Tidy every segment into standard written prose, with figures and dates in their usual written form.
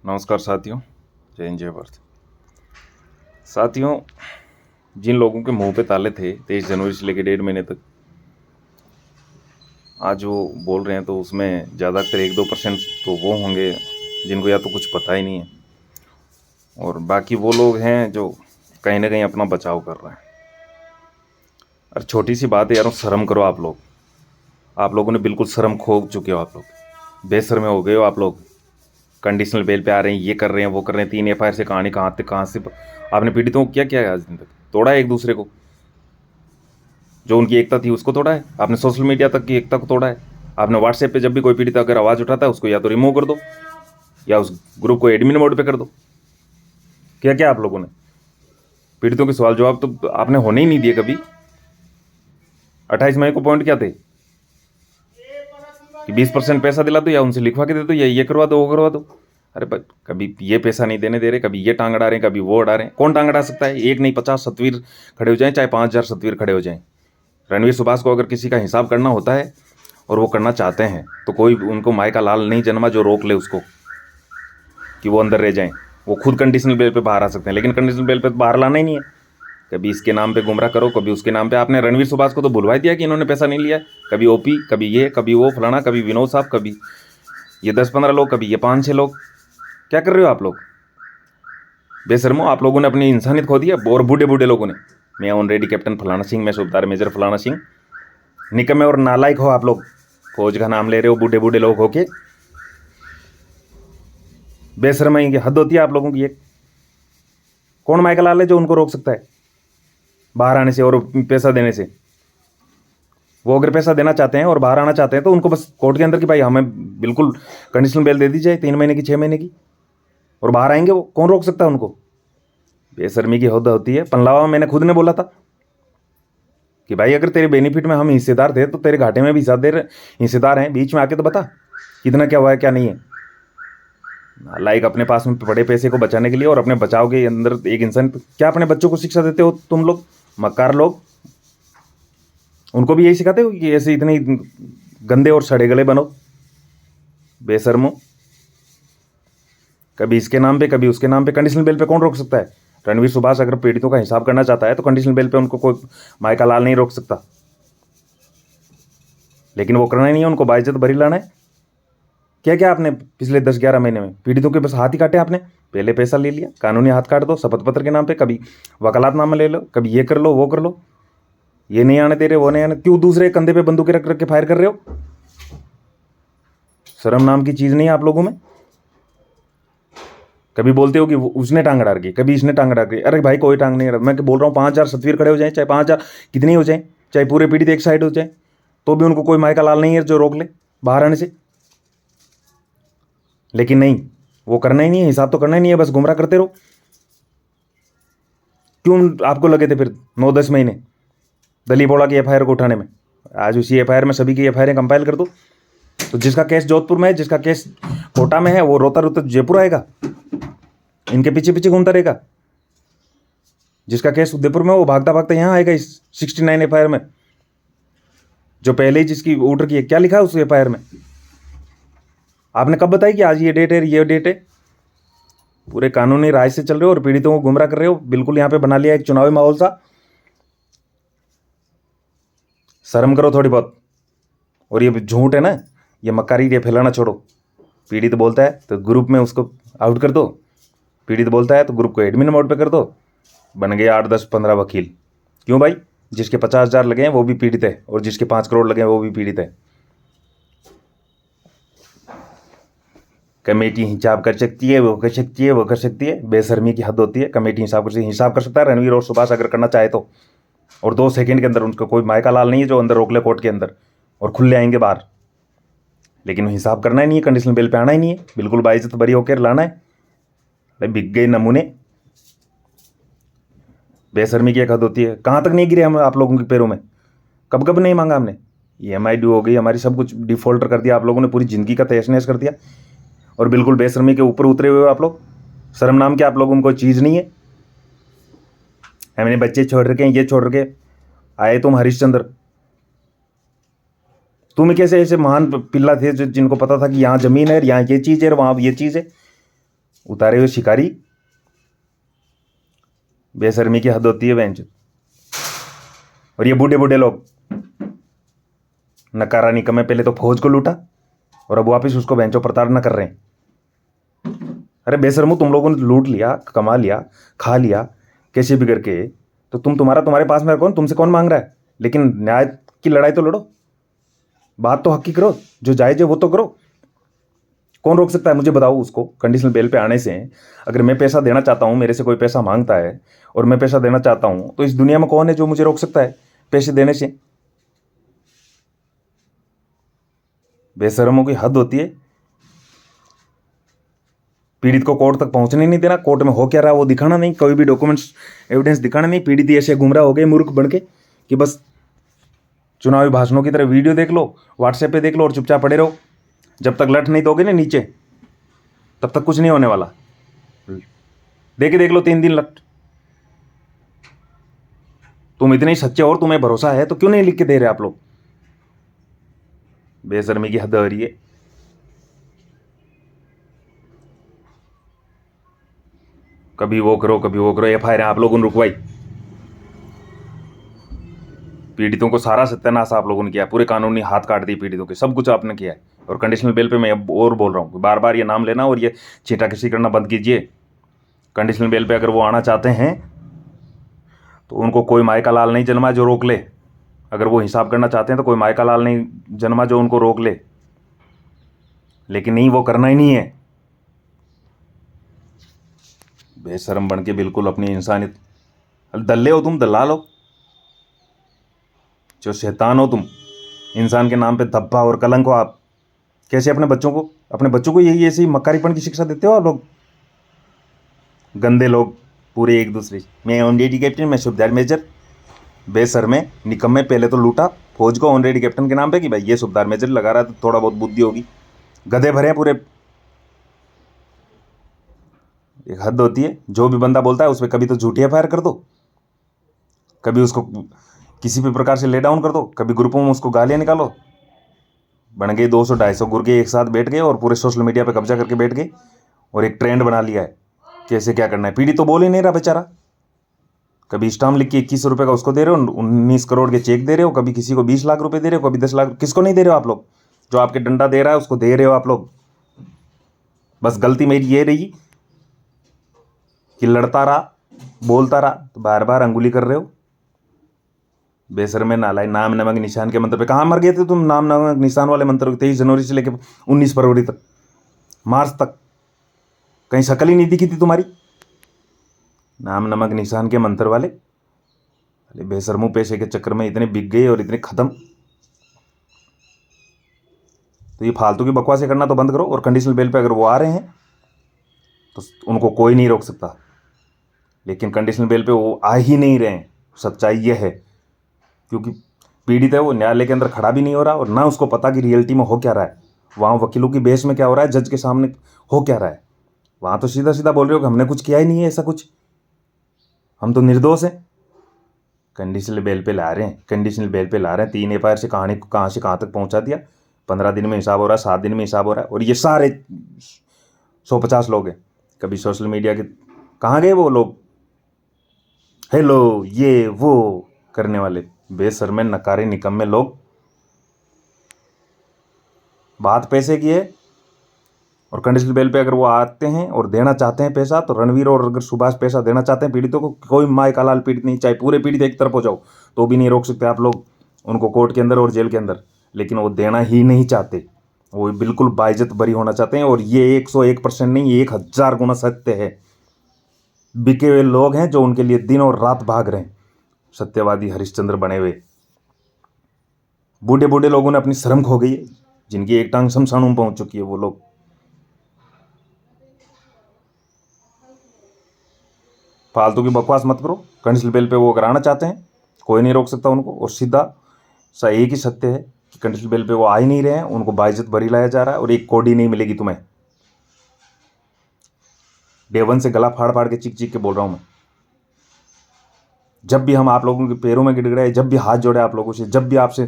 नमस्कार साथियों, जय हिंद जय भारत। साथियों, जिन लोगों के मुंह पे ताले थे 23 जनवरी से लेकर 1.5 महीने तक, आज वो बोल रहे हैं तो उसमें ज़्यादातर 1-2% तो वो होंगे जिनको या तो कुछ पता ही नहीं है, और बाकी वो लोग हैं जो कहीं ना कहीं अपना बचाव कर रहे हैं। अरे छोटी सी बात है यारों, शर्म करो आप लोग। आप लोगों ने बिल्कुल शर्म खो चुके हो, आप लोग बेशर्म हो गए हो। आप लोग कंडीशनल बेल पे आ रहे हैं, ये कर रहे हैं, वो कर रहे हैं। 3 FIR से कहानी कहाँ से आपने पीड़ितों को क्या किया है आज दिन तक? तोड़ा है एक दूसरे को, जो उनकी एकता थी उसको तोड़ा है आपने। सोशल मीडिया तक की एकता को तोड़ा है आपने। व्हाट्सएप पे जब भी कोई पीड़ित अगर आवाज़ उठाता है उसको या तो रिमूव कर दो या उस ग्रुप को एडमिन मोड पे कर दो। क्या क्या आप लोगों ने पीड़ितों के सवाल जवाब तो आपने होने ही नहीं दिए कभी। 28 मई को पॉइंट क्या थे कि 20% पैसा दिला दो या उनसे लिखवा के दे दो या ये करवा दो वो करवा दो। अरे भाई, कभी ये पैसा नहीं देने दे रहे, कभी ये टांग अड़ा रहे हैं, कभी वो अड़ा रहे हैं। कौन टांग अड़ा सकता है? एक नहीं 50 सतवीर खड़े हो जाएं, चाहे 5,000 सतवीर खड़े हो जाएं। रणवीर सुभाष को अगर किसी का हिसाब करना होता है और वो करना चाहते हैं तो कोई उनको माई का लाल नहीं जन्मा जो रोक ले उसको कि वो अंदर रह जाएं। वो खुद कंडीशनल बेल पे बाहर आ सकते हैं, लेकिन कंडीशनल बेल पे बाहर लाना ही नहीं है। कभी इसके नाम पे गुमराह करो, कभी उसके नाम पे। आपने रणवीर सुभाष को तो भुलवा दिया कि इन्होंने पैसा नहीं लिया। कभी ओपी, कभी ये, कभी वो फलाना, कभी विनोद साहब, कभी ये 10-15 लोग, कभी ये 5-6 लोग। क्या कर रहे हो आप लोग? बेशर्मो, आप लोगों ने अपनी इंसानियत खो दी है। और बूढ़े बूढ़े लोगों ने, मैं ऑनरेडी कैप्टन फलाना सिंह, मैं सूबेदार मेजर फलाना सिंह। निकम्मे और नालायक हो आप लोग, फौज का नाम ले रहे हो बूढ़े बूढ़े लोग होके। बेशर्मी की हद होती है आप लोगों की। एक कौन माइकल लाल है जो उनको रोक सकता है बाहर आने से और पैसा देने से? वो अगर पैसा देना चाहते हैं और बाहर आना चाहते हैं तो उनको बस कोर्ट के अंदर कि भाई हमें बिल्कुल कंडीशनल बेल दे दी जाए, 3 महीने की, 6 महीने की, और बाहर आएंगे। वो कौन रोक सकता है उनको? बेशर्मी की हद होती है। पनलावा में मैंने खुद ने बोला था कि भाई अगर तेरे बेनिफिट में हम हिस्सेदार थे तो तेरे घाटे में भी हिस्सेदार हैं। बीच में आके तो बता कितना क्या हुआ है क्या नहीं है। लाइक अपने पास में बड़े पैसे को बचाने के लिए और अपने बचाव के अंदर एक इंसान, क्या अपने बच्चों को शिक्षा देते हो तुम लोग मक्कार लोग? उनको भी यही सिखाते हो कि ऐसे इतने गंदे और सड़े गले बनो? बेशर्मो, कभी इसके नाम पे कभी उसके नाम पे। कंडीशनल बेल पे कौन रोक सकता है? रणवीर सुभाष अगर पीड़ितों का हिसाब करना चाहता है तो कंडीशनल बेल पे उनको कोई माइका लाल नहीं रोक सकता, लेकिन वो करना ही नहीं है। उनको बाइज्जत बरी लाना है। क्या क्या आपने पिछले 10-11 महीने में पीड़ितों के बस हाथ ही काटे आपने। पहले पैसा ले लिया, कानूनी हाथ काट दो शपथ पत्र के नाम पे, कभी वकालतनामा ले लो, कभी ये कर लो वो कर लो, ये नहीं आने दे रहे वो नहीं आने। क्यों दूसरे कंधे पे बंदूकें रख रख के फायर कर रहे हो? शर्म नाम की चीज नहीं है आप लोगों में। कभी बोलते हो कि उसने टांग अड़ा रखी, कभी इसने टांग अड़ा रखी। अरे भाई कोई टांग नहीं अड़ा। मैं बोल रहा हूँ 5,000 सतवीर खड़े हो जाए, चाहे 5,000 कितने हो जाए, चाहे पूरे पीड़ित एक साइड हो जाए, तो भी उनको कोई माइका लाल नहीं है जो रोक ले बाहर आने से। लेकिन नहीं, वो करना ही नहीं है, हिसाब तो करना ही नहीं है, बस गुमराह करते रहो। क्यों आपको लगे थे फिर 9-10 महीने दलीपोड़ा की FIR को उठाने में? आज उसी FIR में सभी की FIR कंपाइल कर दो। तो जिसका केस जोधपुर में है, जिसका केस कोटा में है, वो रोता रोता जयपुर आएगा, इनके पीछे पीछे घूमता रहेगा। जिसका केस उदयपुर में, वो भागता भागता यहाँ आएगा इस 69 FIR में, जो पहले ही जिसकी ऑर्डर की है। क्या लिखा है उस FIR में? आपने कब बताई कि आज ये डेट है, ये डेट है? पूरे कानूनी राय से चल रहे हो और पीड़ितों को गुमराह कर रहे हो। बिल्कुल यहाँ पे बना लिया एक चुनावी माहौल सा। शर्म करो थोड़ी बहुत। और ये झूठ है ना, ये मक्कारी, ये फैलाना छोड़ो। पीड़ित बोलता है तो ग्रुप में उसको आउट कर दो, पीड़ित बोलता है तो ग्रुप को एडमिन मोड पे कर दो। बन गए 8-10-15 वकील। क्यों भाई? जिसके 50,000 लगे हैं वो भी पीड़ित है, और जिसके 5 करोड़ लगे हैं वो भी पीड़ित है। कमेटी हिसाब कर सकती है, वो कर सकती है, वो कर सकती है। बेशर्मी की हद होती है। कमेटी हिसाब कर सकता है रणवीर और सुभाष अगर करना चाहे तो, और 2 सेकंड के अंदर। उनको कोई माइका लाल नहीं है जो अंदर रोक ले कोर्ट के अंदर और खुले आएंगे बाहर। लेकिन हिसाब करना ही नहीं है, कंडीशनल बेल पे आना ही नहीं है, बिल्कुल बाइज्जत बरी होकर लाना है। भाई बिक गए नमूने। बेशर्मी की एक हद होती है। कहाँ तक नहीं गिरे हम आप लोगों के पैरों में? कब कब नहीं मांगा हमने? EMI ड्यू हो गई हमारी, सब कुछ डिफॉल्टर कर दिया आप लोगों ने, पूरी जिंदगी का तहस नहस कर दिया। और बिल्कुल बेशर्मी के ऊपर उतरे हुए हो आप लोग। शर्म नाम की आप लोगों में कोई चीज़ नहीं है। हमने बच्चे छोड़ रखे हैं, ये छोड़ रखे, आए तुम हरिश्चंद्र। तुम कैसे ऐसे महान पिल्ला थे जिनको पता था कि यहाँ जमीन है, यहाँ ये चीज़ है, वहाँ ये चीज़ है? उतारे हुए शिकारी। बेशर्मी की हद होती है बेंच। और ये बूढ़े बूढ़े लोग नकारा निकम्मे, पहले तो फौज को लूटा और अब वापिस उसको बेंचों प्रताड़ना कर रहे हैं। अरे बेशर्मो, तुम लोगों ने लूट लिया, कमा लिया, खा लिया कैसे भी करके, तो तुम्हारे पास में कौन, तुमसे कौन मांग रहा है? लेकिन न्याय की लड़ाई तो लड़ो, बात तो हक की करो, जो जायज है वो तो करो। कौन रोक सकता है? मुझे बताओ उसको कंडीशनल बेल पे आने से। अगर मैं पैसा देना चाहता हूं, मेरे से कोई पैसा मांगता है और मैं पैसा देना चाहता हूं, तो इस दुनिया में कौन है जो मुझे रोक सकता है पैसे देने से? बेशर्मों की हद होती है। पीड़ित को कोर्ट तक पहुंचने नहीं देना, कोर्ट में हो क्या रहा है वो दिखाना नहीं, कोई भी डॉक्यूमेंट्स एविडेंस दिखाना नहीं। पीड़ित ऐसे गुमराह हो गए मूर्ख बन के कि बस चुनावी भाषणों की तरह वीडियो देख लो, व्हाट्सएप पे देख लो और चुपचाप पड़े रहो। जब तक लठ नहीं दोगे ना नीचे, तब तक कुछ नहीं होने वाला। देख लो 3 दिन लठ। तुम इतने ही सच्चे और तुम्हें भरोसा है तो क्यों नहीं लिख के दे रहे आप लोग? बेशर्मी की हद हो रही है। कभी वो करो, कभी वो करो। एफआईआर आप लोगों ने रुकवाई, पीड़ितों को सारा सत्यानाश आप लोगों ने किया, पूरे कानूनी हाथ काट दिए पीड़ितों के, सब कुछ आपने किया है। और कंडीशनल बेल पे मैं अब और बोल रहा हूँ, बार बार ये नाम लेना और ये छींटाकशी करना बंद कीजिए। कंडीशनल बेल पे अगर वो आना चाहते हैं तो उनको कोई माई का लाल नहीं जन्मा जो रोक ले। अगर वो हिसाब करना चाहते हैं तो कोई माई का लाल नहीं जन्मा जो उनको रोक ले। लेकिन नहीं, वो करना ही नहीं है। बेशरम बन के बिल्कुल अपनी इंसानियत, दल्ले हो तुम, दल्लाल हो, जो शैतान हो तुम। इंसान के नाम पे धब्बा और कलंक हो आप। कैसे अपने बच्चों को यही ऐसी मक्कारीपन की शिक्षा देते हो आप लोग? गंदे लोग पूरे एक दूसरे। मैं ऑनरेडी कैप्टन, मैं सूबेदार मेजर। बेशर्मे निकम्मे, पहले तो लूटा फौज को ऑनरेडी कैप्टन के नाम पे कि भाई ये सूबेदार मेजर लगा रहा है तो थोड़ा बहुत बुद्धि होगी। गधे भरे हैं पूरे। एक हद होती है। जो भी बंदा बोलता है उस पर कभी तो झूठी एफआईआर कर दो, कभी उसको किसी भी प्रकार से ले डाउन कर दो, कभी ग्रुपों में उसको गालियां निकालो। बन गए 200-250 गुर्गे एक साथ बैठ गए और पूरे सोशल मीडिया पे कब्जा करके बैठ गए और एक ट्रेंड बना लिया है कैसे क्या करना है। पीड़ित तो बोल ही नहीं रहा बेचारा। कभी स्टाम्प लिख के 21 रुपये का उसको दे रहे हो, 19 करोड़ के चेक दे रहे हो, कभी किसी को 20 लाख रुपए दे रहे हो, कभी 10 लाख। किसको नहीं दे रहे हो आप लोग? जो आपके डंडा दे रहा है उसको दे रहे हो आप लोग। बस गलती मेरी ये रही कि लड़ता रहा, बोलता रहा, तो बार बार अंगुली कर रहे हो। बेशर्मे नालाय। नाम नमक निशान के मंत्र पे कहाँ मर गए थे तुम? नाम नमक निशान वाले मंत्र 23 जनवरी से लेकर 19 फरवरी तक, मार्च तक कहीं शक्ल ही नहीं दिखी थी तुम्हारी। नाम नमक निशान के मंत्र वाले। अरे बेशर्मो, पैसे के चक्कर में इतने बिक गए और इतने खत्म। तो ये फालतू की बकवासें करना तो बंद करो। और कंडीशनल बेल पे अगर वो आ रहे हैं तो उनको कोई नहीं रोक सकता। लेकिन कंडीशनल बेल पे वो आ ही नहीं रहे हैं, सच्चाई ये है। क्योंकि पीड़ित है वो, न्यायालय के अंदर खड़ा भी नहीं हो रहा और ना उसको पता कि रियलिटी में हो क्या रहा है, वहाँ वकीलों की बेस में क्या हो रहा है, जज के सामने हो क्या रहा है। वहाँ तो सीधा सीधा बोल रहे हो कि हमने कुछ किया ही नहीं है, ऐसा कुछ, हम तो निर्दोष हैं। कंडीशनल बेल पे ला रहे हैं, कंडीशनल बेल पे ला रहे हैं। 3 एफआईआर से कहानी को कहाँ से कहाँ तक पहुँचा दिया। 15 दिन में हिसाब हो रहा है, 7 दिन में हिसाब हो रहा है। और ये सारे 150 लोग हैं। कभी सोशल मीडिया के कहाँ गए वो लोग, हेलो ये वो करने वाले बेशर्मे नकारे निकम्मे लोग। बात पैसे की है। और कंडीशनल बेल पे अगर वो आते हैं और देना चाहते हैं पैसा, तो रणवीर और अगर सुभाष पैसा देना चाहते हैं पीड़ितों को, कोई माई का लाल पीड़ित नहीं, चाहे पूरे पीड़ित एक तरफ हो जाओ तो भी नहीं रोक सकते आप लोग उनको कोर्ट के अंदर और जेल के अंदर। लेकिन वो देना ही नहीं चाहते, वो बिल्कुल बाइज्जत बरी होना चाहते हैं। और ये 101% नहीं, 1000 गुना सत्य है। बिके हुए लोग हैं जो उनके लिए दिन और रात भाग रहे हैं, सत्यवादी हरिश्चंद्र बने हुए। बूढ़े बूढ़े लोगों ने अपनी शर्म खो गई है, जिनकी एक टांग शमशान में पहुंच चुकी है वो लोग। फालतू की बकवास मत करो। कंडीशनल बेल पे वो कराना चाहते हैं, कोई नहीं रोक सकता उनको। और सीधा सा एक ही सत्य है कि कंडीशनल बेल पे वो आ ही नहीं रहे हैं, उनको बाइज्जत बरी लाया जा रहा है और एक कोडी नहीं मिलेगी तुम्हें। डे 1 से गला फाड़ फाड़ के चीख चीख के बोल रहा हूं मैं। जब भी हम आप लोगों के पैरों में गिड़गिड़ाए, जब भी हाथ जोड़े आप लोगों से, जब भी आपसे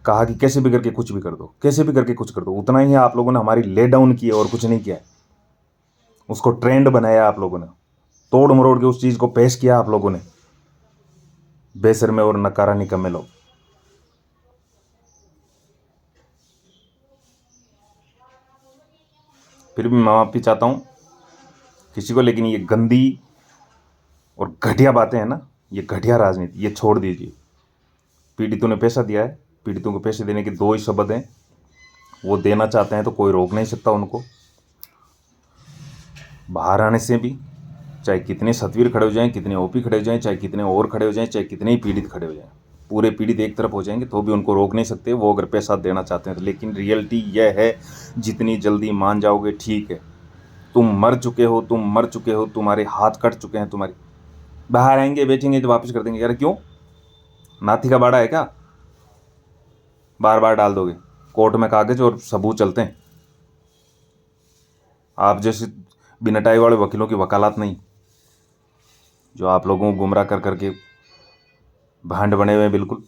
कहा कि कैसे भी करके कुछ भी कर दो, कैसे भी करके कुछ कर दो, उतना ही आप लोगों ने हमारी ले डाउन की है और कुछ नहीं किया है। उसको ट्रेंड बनाया आप लोगों ने, तोड़ मरोड़ के उस चीज़ को पेश किया आप लोगों ने, बेशर्मे और नकारा निकम्मे लोग। फिर भी मैं माफ़ी चाहता हूँ किसी को, लेकिन ये गंदी और घटिया बातें हैं ना, ये घटिया राजनीति, ये छोड़ दीजिए। पीड़ितों ने पैसा दिया है, पीड़ितों को पैसे देने के दो ही शब्द हैं, वो देना चाहते हैं तो कोई रोक नहीं सकता उनको बाहर आने से भी। चाहे कितने सतवीर खड़े हो जाएं, कितने ओपी खड़े हो जाएं, चाहे कितने और खड़े हो जाएं, चाहे कितने ही पीड़ित खड़े हो जाएं, पूरे पीड़ित एक तरफ हो जाएंगे तो भी उनको रोक नहीं सकते, वो अगर पैसा देना चाहते हैं तो। लेकिन रियलिटी यह है, जितनी जल्दी मान जाओगे ठीक है। तुम मर चुके हो, तुम मर चुके हो, तुम्हारे हाथ कट चुके हैं तुम्हारे। बाहर आएंगे, बेचेंगे तो वापस कर देंगे। यार क्यों? नाथी का बाड़ा है क्या? बार बार डाल दोगे? कोर्ट में कागज और सबूत चलते हैं। आप जैसे बिना टाई वाले वकीलों की वकालत नहीं, जो आप लोगों को गुमराह कर करके भांड बने हुए हैं बिल्कुल।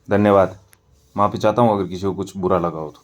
धन्यवाद। माफ़ी चाहता हूँ अगर किसी को कुछ बुरा लगा हो तो।